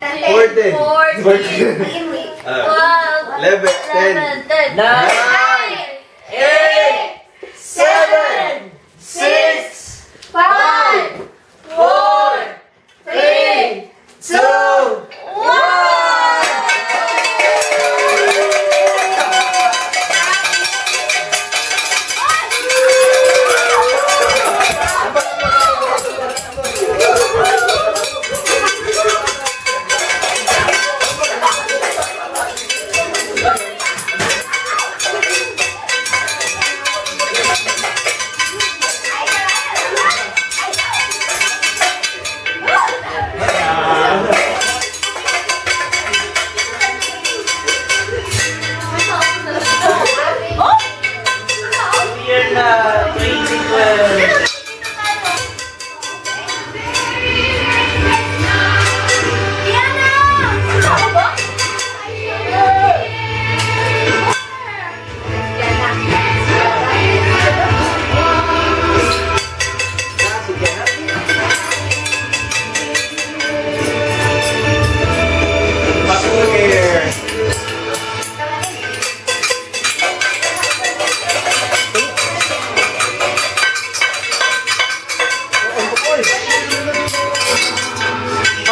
14, 11, 10, 9, 8, 7, 6, 5, 4, 3, 2, 1.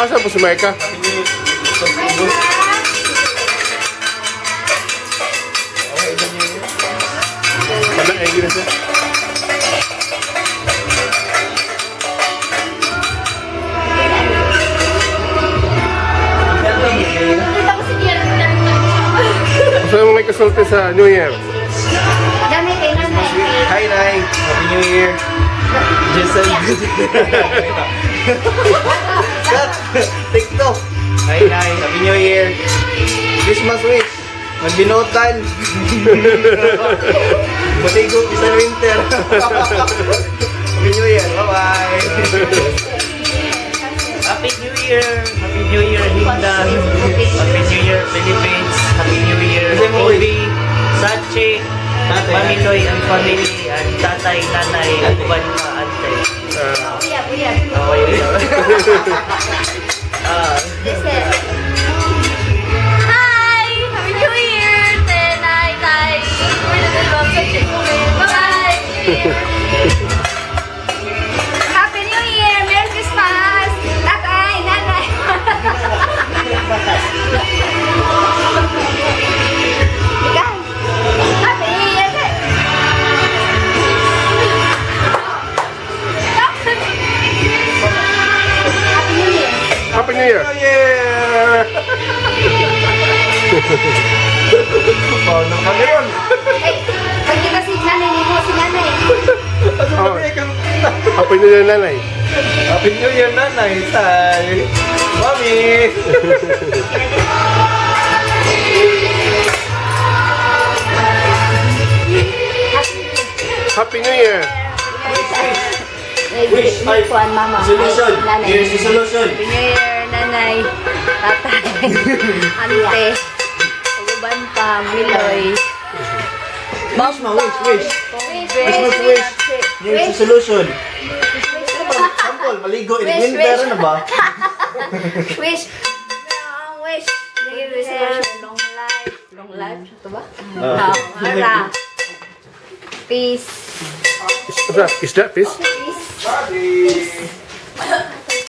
Asa po si Micah? Panak lagi dah siya. Saan mo may kasulti sa New Year? Hi, Nay. Happy New Year. Jason. TikTok. Hi, Nay. Happy New Year. Christmas wish. Magbinutan. Matigo, Pisan Winter. Happy New Year. Bye-bye. Happy New Year. Happy New Year, Hinda. Happy New Year, Philippines. Happy New Year, Kobe, Sachi, Mamiloy and family, and tatay, nanay, at uban pa, ante. Hi! Happy New Year! Tenay, tay! We're the dalawang sa Chick-fil-A. Bye-bye! Happy New Year! Merry Christmas! Tatay! Nanay! Ikaw! Happy New Year! Happy New Year! New Year! Bawal ng Cameron. Ay, pag kita si nanay, hindi mo si nanay. Oh. Happy New Year, nanay. Happy New Year, nanay. Tay. Mami. Happy New Year! Wish, ay, Mama. resolution. Nanay. Year's resolution. Happy New Year, nanay. Tatay. Ante. Uban pa, Miloy. Wish mo, wish. Wish. Wish. Year's resolution. Sample, maligo in Wish, winter wish. na ba? Wish. Wish. Resolution. Long life. Long life. Ito ba? Ara. Peace. Is that fish? Peace.